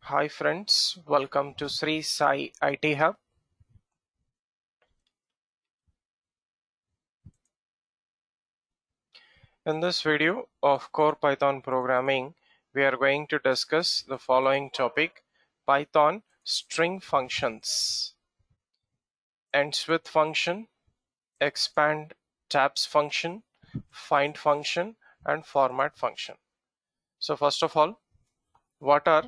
Hi friends, welcome to SriSai IT Hub. In this video of Core Python Programming, we are going to discuss the following topic: Python string functions, endswith function, expand tabs function, find function, and format function. So first of all, what are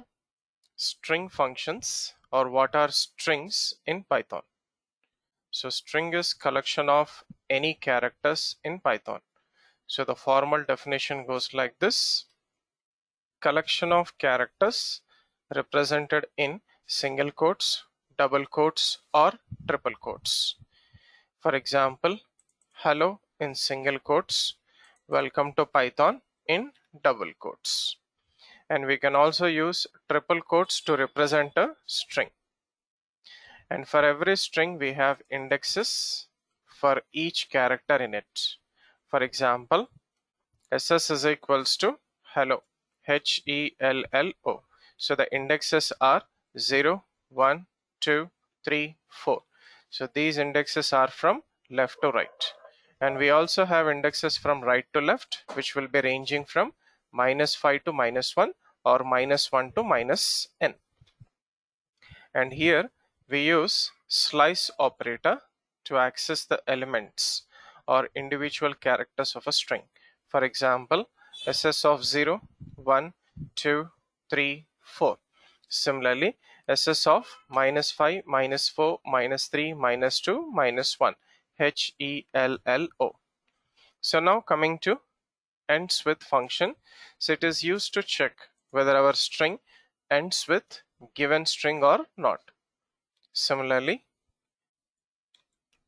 string functions or what are strings in Python? So string is collection of any characters in Python. So the formal definition goes like this: collection of characters represented in single quotes, double quotes, or triple quotes. For example, hello in single quotes, welcome to Python in double quotes. And we can also use triple quotes to represent a string. And for every string, we have indexes for each character in it. For example, SS is equals to hello, HELLO. So the indexes are 0, 1, 2, 3, 4. So these indexes are from left to right. And we also have indexes from right to left, which will be ranging from -5 to -1 or -1 to -n. And here we use slice operator to access the elements or individual characters of a string. For example, SS of 0, 1, 2, 3, 4. Similarly, SS of -5, -4, -3, -2, -1. HELLO. So now coming to ends with function. So it is used to check whether our string ends with given string or not. Similarly,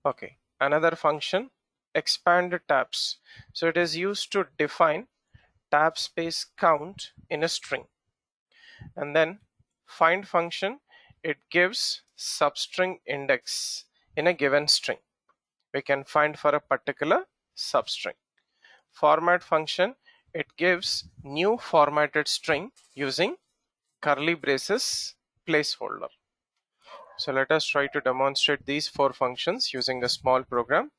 okay, another function, expand tabs. So it is used to define tab space count in a string. And then find function, it gives substring index in a given string. We can find for a particular substring. Format function, it gives new formatted string using curly braces placeholder. So let us try to demonstrate these four functions using a small program.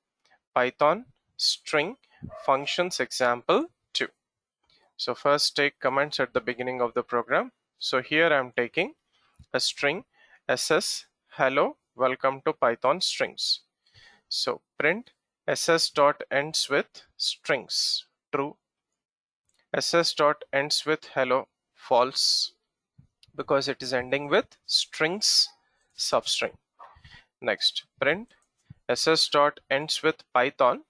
Python string functions example 2. So first take comments at the beginning of the program. So here I'm taking a string ss hello welcome to Python strings. So print ss dot ends with strings true, ss dot ends with hello false because it is ending with strings substring. Next print ss dot ends with Python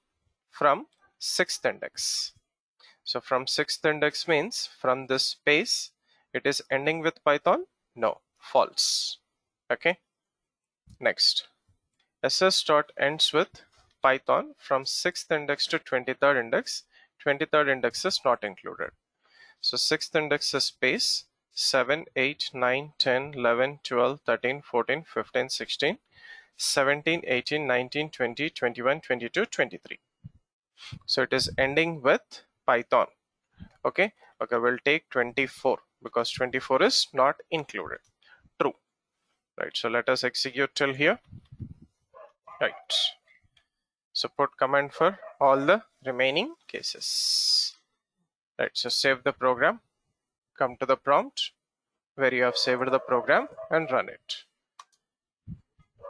from 6th index. So from 6th index means from this space it is ending with Python? No, false. Okay. Next, ss dot ends with Python from 6th index to 23rd index. 23rd index is not included. So 6th index is space 7, 8, 9, 10, 11, 12, 13, 14, 15, 16, 17, 18, 19, 20, 21, 22, 23. So it is ending with Python. Okay, we'll take 24 because 24 is not included. True. Right, so let us execute till here. Right, so put command for all the remaining cases. Right, so save the program, come to the prompt where you have saved the program and run it.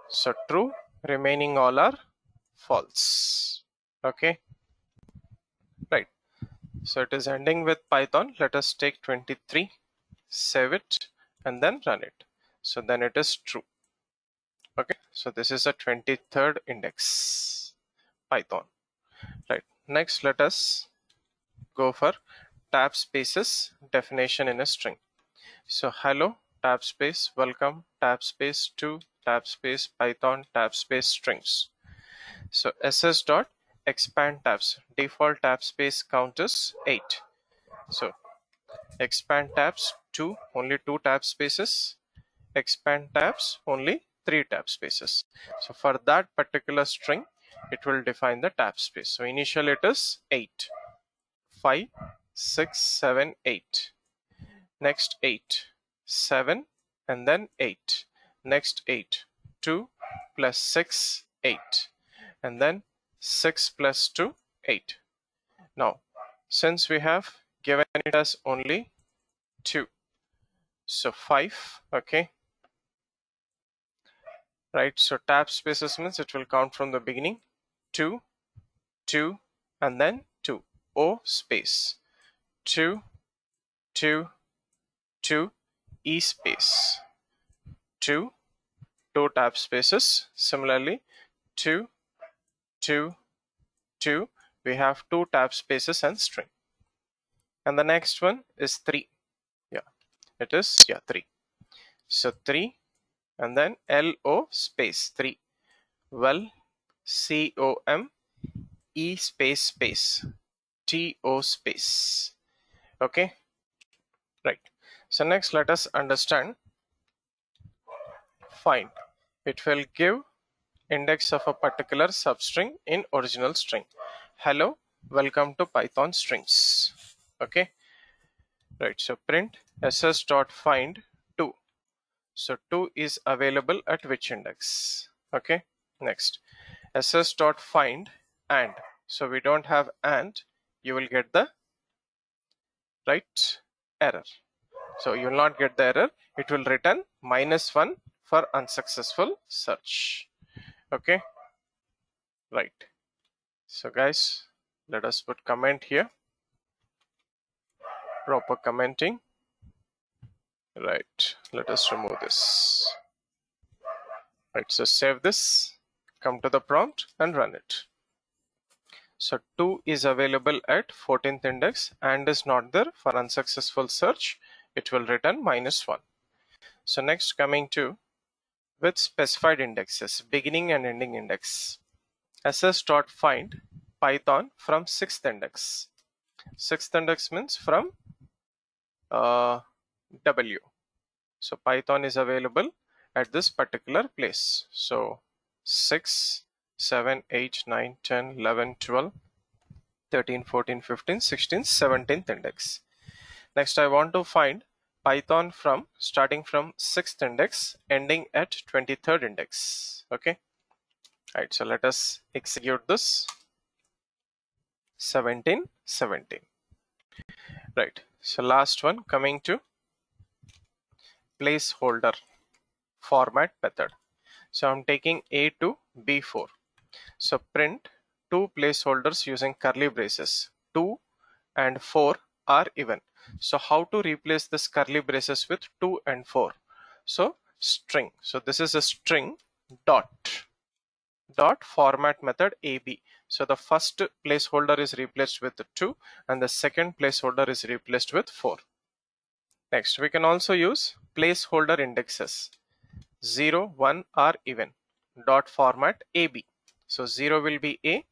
So true, remaining all are false. Okay, right, so it is ending with Python. Let us take 23, save it, and then run it. So then it is true. Okay, so this is a 23rd index Python. Right, next let us go for tab spaces definition in a string. So hello tab space, welcome tab space, to tab space, Python tab space strings. So ss dot expand tabs, default tab space count is 8. So expand tabs 2, only 2 tab spaces, expand tabs only 3 tab spaces. So for that particular string it will define the tab space. So initially it is 8, 5, 6, 7, 8. Next 8, 7, and then 8. Next 8. 2 plus 6, 8. And then 6 plus 2, 8. Now, since we have given it as only 2, so 5, okay. Right, so tab spaces means it will count from the beginning. 2, 2, and then 2. O space. 2, 2, 2, E space. 2, 2 tab spaces. Similarly, 2, 2, 2, we have 2 tab spaces and string. And the next one is 3. Yeah, it is 3. So 3 and then LO space 3. Well, COM E space space TO space. Okay, right. So next let us understand find. It will give index of a particular substring in original string. Hello, welcome to Python strings. Okay, right. So print ss.find 2. So 2 is available at which index? Okay, next ss.find and. So we don't have and, you will get the right error. So you will not get the error. It will return -1 for unsuccessful search. Okay, right. So guys, let us put comment here. Proper commenting. Right. Let us remove this. Right. So save this. Come to the prompt and run it. So 2 is available at 14th index and is not there for unsuccessful search. It will return -1. So next coming to with specified indexes, beginning and ending index. ss.find Python from 6th index. 6th index means from W. So Python is available at this particular place. So 6, 7, 8, 9, 10, 11, 12, 13, 14, 15, 16, 17th index. Next I want to find Python from starting from 6th index ending at 23rd index. Okay. Right, so let us execute this. 17, 17. Right, so last one coming to placeholder format method. So I'm taking A to B4. So print 2 placeholders using curly braces. 2 and 4 are even. So how to replace this curly braces with 2 and 4? So string. So this is a string dot format method AB. So the first placeholder is replaced with 2 and the second placeholder is replaced with 4. Next, we can also use placeholder indexes. 0, 1 are even. Dot format AB. So 0 will be A,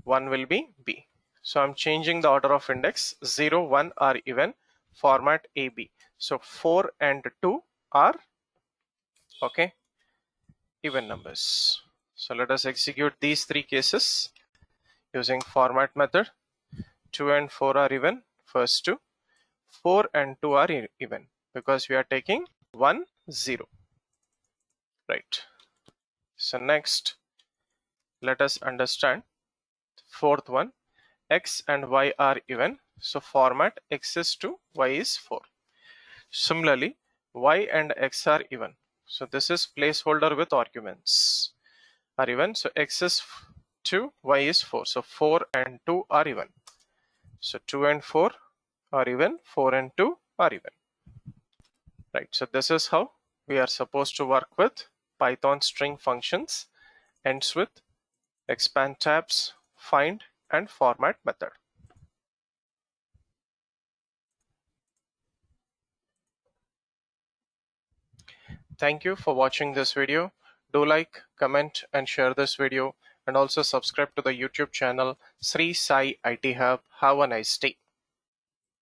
1 will be B. So I'm changing the order of index. 0, 1 are even. Format AB. So 4 and 2 are okay, even numbers. So let us execute these 3 cases using format method. 2 and 4 are even, first 2. 4 and 2 are even because we are taking 1, 0. Right. So next, let us understand fourth one. X and Y are even. So format X is 2, Y is 4. Similarly, Y and X are even. So this is placeholder with arguments are even. So X is 2, Y is 4. So 4 and 2 are even. So 2 and 4 are even. 4 and 2 are even. Right. So this is how we are supposed to work with Python string functions, ends with, expand tabs, find, and format method. Thank you for watching this video. Do like, comment, and share this video, and also subscribe to the YouTube channel Sri Sai IT Hub. Have a nice day.